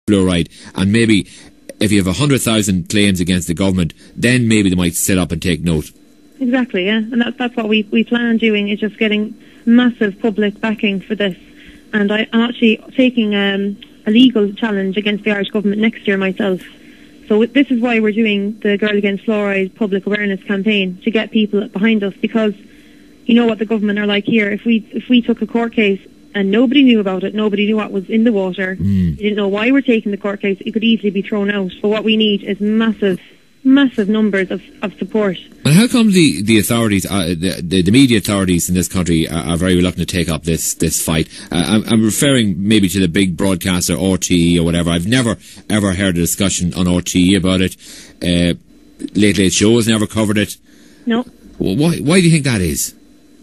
fluoride, and maybe if you have 100,000 claims against the government, then maybe they might sit up and take note. Exactly, yeah, and that's what we plan on doing, is just getting massive public backing for this. And I'm actually taking a legal challenge against the Irish government next year myself. So this is why we're doing the Girl Against Fluoride public awareness campaign, to get people behind us, because you know what the government are like here. If we took a court case and nobody knew about it, nobody knew what was in the water, you didn't know why we're taking the court case, it could easily be thrown out. But what we need is massive numbers of support. And how come the authorities, the media authorities in this country are very reluctant to take up this fight? I'm referring maybe to the big broadcaster RTE or whatever. I've never ever heard a discussion on RTE about it. Late Late Show has never covered it. No. Well, why do you think that is?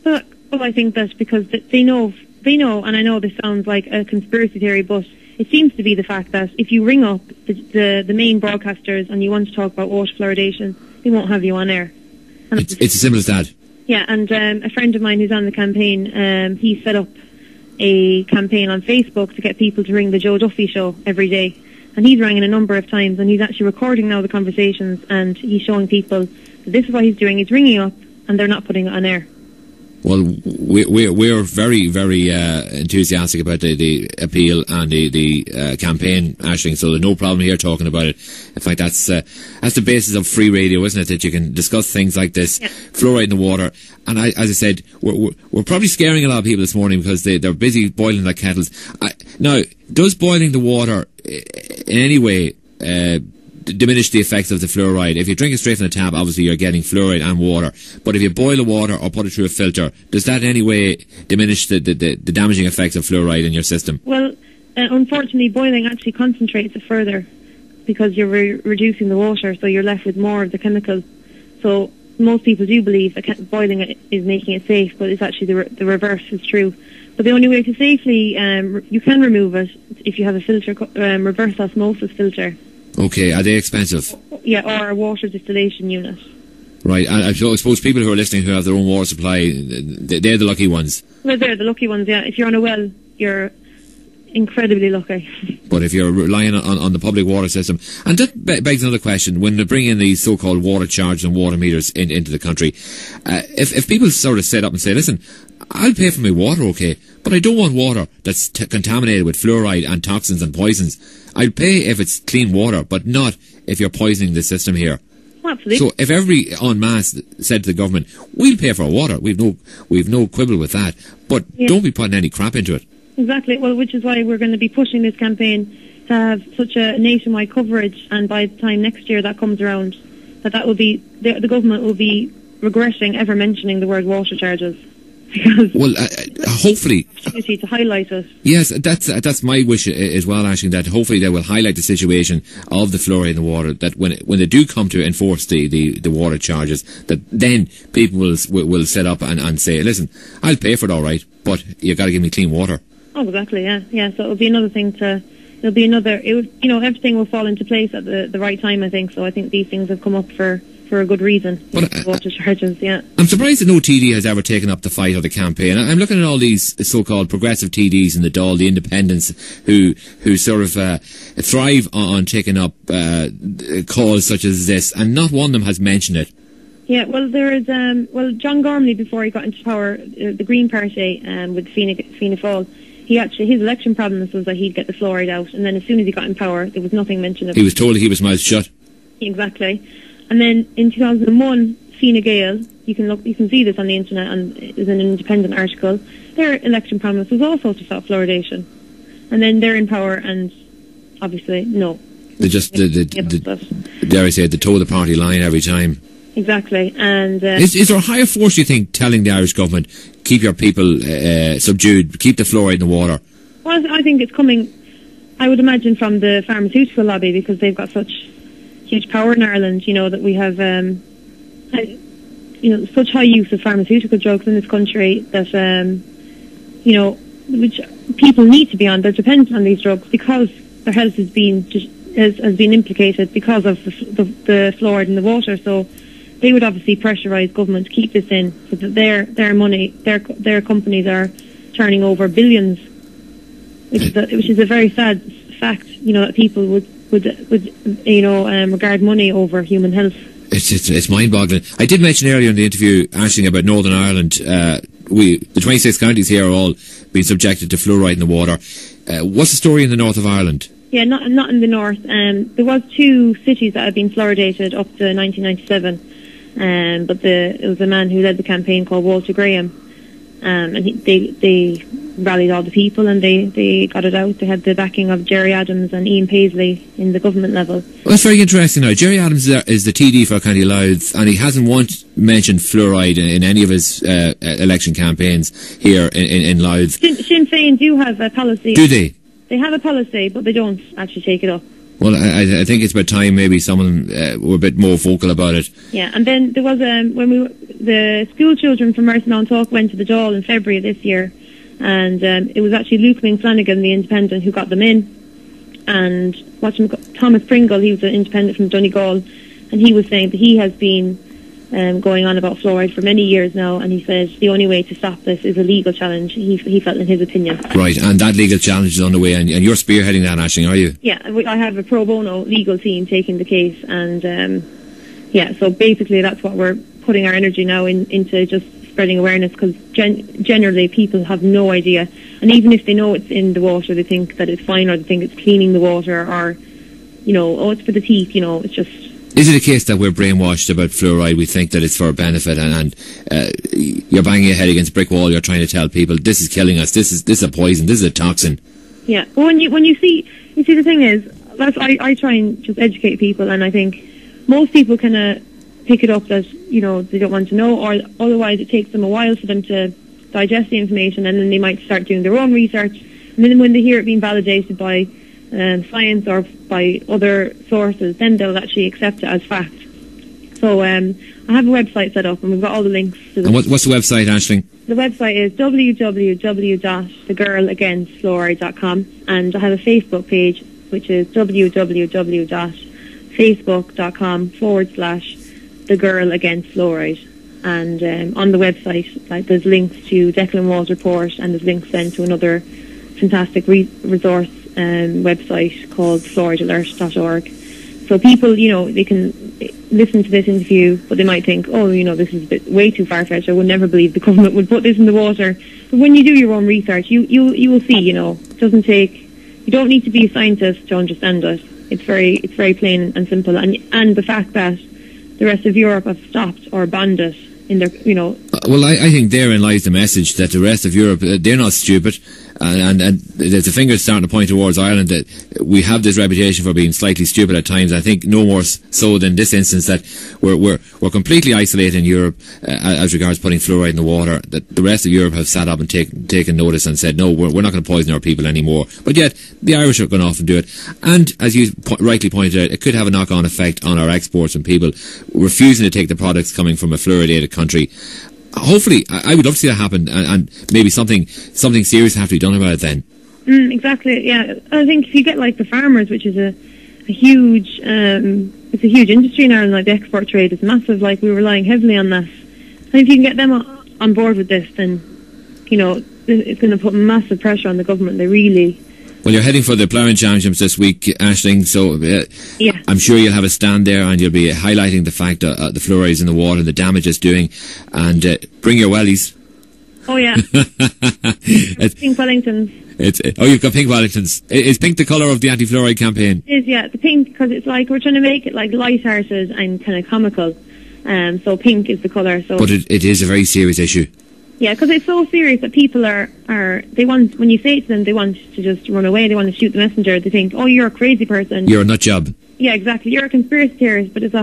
Well, I think that's because they know, and I know this sounds like a conspiracy theory, but it seems to be the fact that if you ring up the main broadcasters and you want to talk about water fluoridation, they won't have you on air. And it's as simple as that. Yeah, and a friend of mine who's on the campaign, he set up a campaign on Facebook to get people to ring the Joe Duffy show every day. And he's rang in a number of times, and he's actually recording now the conversations, and he's showing people that this is what he's doing. He's ringing up, and they're not putting it on air. Well, we're very, very enthusiastic about the appeal and the campaign, Aisling, so there's no problem here talking about it. In fact, that's the basis of free radio, isn't it? That you can discuss things like this, yeah. Fluoride in the water. And as I said, we're probably scaring a lot of people this morning because they're busy boiling their kettles. Now, does boiling the water in any way diminish the effects of the fluoride? If you drink it straight from the tap, obviously you're getting fluoride and water. But if you boil the water or put it through a filter, does that in any way diminish the damaging effects of fluoride in your system? Well, unfortunately, boiling actually concentrates it further because you're reducing the water, so you're left with more of the chemicals. So most people do believe that boiling it is making it safe, but it's actually the reverse is true. But the only way to safely, you can remove it if you have a filter, reverse osmosis filter. Okay, are they expensive? Yeah, or a water distillation unit. Right, and I suppose people who are listening who have their own water supply, they're the lucky ones. Well, they're the lucky ones, yeah. If you're on a well, you're incredibly lucky. But if you're relying on the public water system, and that begs another question, when they bring in these so-called water charges and water meters into the country, if people sort of set up and say, listen, I'll pay for my water, okay, but I don't want water that's contaminated with fluoride and toxins and poisons. I'll pay if it's clean water, but not if you're poisoning the system here. Absolutely. So if every en masse said to the government, we'll pay for our water, we've no quibble with that, but don't be putting any crap into it. Exactly. Well, which is why we're going to be pushing this campaign to have such a nationwide coverage, and by the time next year that comes around, that will be the government will be regretting ever mentioning the word water charges. Well, hopefully, opportunity to highlight it. Yes, that's my wish as well, Aisling, that hopefully they will highlight the situation of the fluoride in the water, that when they do come to enforce the water charges, that then people will set up and say, listen, I'll pay for it all right, but you've got to give me clean water. Oh, exactly, yeah. So it'll be another thing everything will fall into place at the right time, I think. So I think these things have come up for a good reason. But water charges, yeah. I'm surprised that no TD has ever taken up the fight or the campaign. I'm looking at all these so-called progressive TDs in the Dáil, the independents, who sort of thrive on taking up calls such as this, and not one of them has mentioned it. Yeah, well, there is John Gormley, before he got into power, the Green Party, with Fianna Fáil, his election promise was that he'd get the fluoride out, and then as soon as he got in power, there was nothing mentioned of it. He was told to keep his mouth shut. Exactly. And then in 2001, Fine Gael, you can see this on the internet, and it's an independent article, their election promise was also to stop fluoridation. And then they're in power, and obviously, no. They just, dare I say, they toe the party line every time. Exactly. And is there a higher force, you think, telling the Irish government, keep your people subdued, keep the fluoride in the water? Well, I think it's coming, I would imagine, from the pharmaceutical lobby, because they've got such huge power in Ireland, that we have such high use of pharmaceutical drugs in this country that which people need to be on. They're dependent on these drugs because their health has been implicated because of the fluoride in the water. So they would obviously pressurise government to keep this in, so that their money, their companies are turning over billions, which is a very sad fact, that people would regard money over human health. It's mind-boggling. I did mention earlier in the interview, Aisling, about Northern Ireland. The 26 counties here are all being subjected to fluoride in the water. What's the story in the north of Ireland? Yeah, not in the north. There was 2 cities that had been fluoridated up to 1997, but it was a man who led the campaign called Walter Graham, and they rallied all the people and they got it out. They had the backing of Jerry Adams and Ian Paisley in the government level. Well, that's very interesting now. Jerry Adams is the TD for County Louth, and he hasn't once mentioned fluoride in any of his election campaigns here in Louth. Sinn Féin do have a policy. Do they? They have a policy, but they don't actually take it up. Well, I think it's about time maybe someone were a bit more vocal about it. Yeah, and then there was the school children from Merthyr went to the Dáil in February of this year, and it was actually Luke Flanagan, the independent, who got them in. And Thomas Pringle, he was an independent from Donegal, and he was saying that he has been going on about fluoride for many years now, and he said the only way to stop this is a legal challenge. He felt, in his opinion. Right, and that legal challenge is underway, and you're spearheading that, Aisling, are you? Yeah, I have a pro bono legal team taking the case, and so basically that's what we're putting our energy now into, just spreading awareness, because generally people have no idea, and even if they know it's in the water, they think that it's fine, or they think it's cleaning the water, or it's for the teeth. It's just. Is it a case that we're brainwashed about fluoride? We think that it's for a benefit, and you're banging your head against a brick wall. You're trying to tell people this is killing us. This is a poison. This is a toxin. Yeah. Well, when you see the thing is, I try and just educate people, and I think most people kind of pick it up that they don't want to know, or otherwise it takes them a while for them to digest the information, and then they might start doing their own research, and then when they hear it being validated by science or by other sources, then they'll actually accept it as fact. So I have a website set up, and we've got all the links to And what's the website, Aisling? The website is www.thegirlagainstfluoride.com, and I have a Facebook page, which is www.facebook.com/thegirlagainstfluoride. And on the website, there's links to Declan Wall's report, and there's links then to another fantastic resource website called fluoridealert.org. So people, they can listen to this interview, but they might think, this is way too far-fetched. I would never believe the government would put this in the water. But when you do your own research, you will see, it doesn't take. You don't need to be a scientist to understand it. It's very plain and simple. And the fact that the rest of Europe have stopped or banned it in their, Well, I think therein lies the message that the rest of Europe, they're not stupid. And there's a finger starting to point towards Ireland, that we have this reputation for being slightly stupid at times. I think no more so than this instance, that we're completely isolated in Europe as regards putting fluoride in the water. That the rest of Europe have sat up and taken notice and said, no, we're not going to poison our people anymore. But yet the Irish are going off and do it. And as you rightly pointed out, it could have a knock-on effect on our exports and people refusing to take the products coming from a fluoridated country. Hopefully, I would love to see that happen, and maybe something serious have to be done about it then. Exactly, yeah. I think if you get the farmers, which is a huge, it's a huge industry in Ireland, the export trade is massive, we're relying heavily on that. And if you can get them on board with this, then, it's going to put massive pressure on the government. They really. Well, you're heading for the Ploughing Championships this week, Aisling, so yeah. I'm sure you'll have a stand there, and you'll be highlighting the fact that the fluoride is in the water, the damage it's doing, and bring your wellies. Oh, yeah. Pink Wellingtons. You've got pink Wellingtons. Is pink the colour of the anti-fluoride campaign? It is, yeah. The pink, because it's we're trying to make it light-hearted and kind of comical. So pink is the colour. So. But it is a very serious issue. Yeah, because it's so serious that people they want, when you say it to them, they want to just run away, they want to shoot the messenger, they think, oh, you're a crazy person. You're a nut job. Yeah, exactly. You're a conspiracy theorist, but it's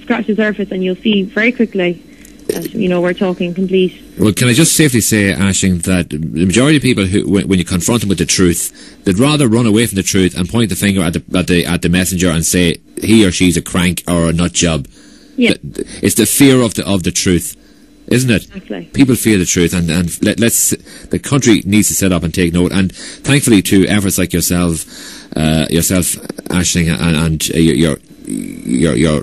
scratch the surface and you'll see very quickly that, we're talking complete. Well, can I just safely say, Aisling, that the majority of people who, when you confront them with the truth, they'd rather run away from the truth and point the finger at the messenger and say he or she's a crank or a nut job. Yeah. It's the fear of the truth. Isn't it? Exactly. People fear the truth, and the country needs to set up and take note. And thankfully, to efforts like yourself, Aisling, and your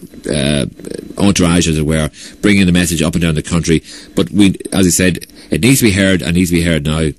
entourage, as it were, bringing the message up and down the country. But as I said, it needs to be heard, and needs to be heard now.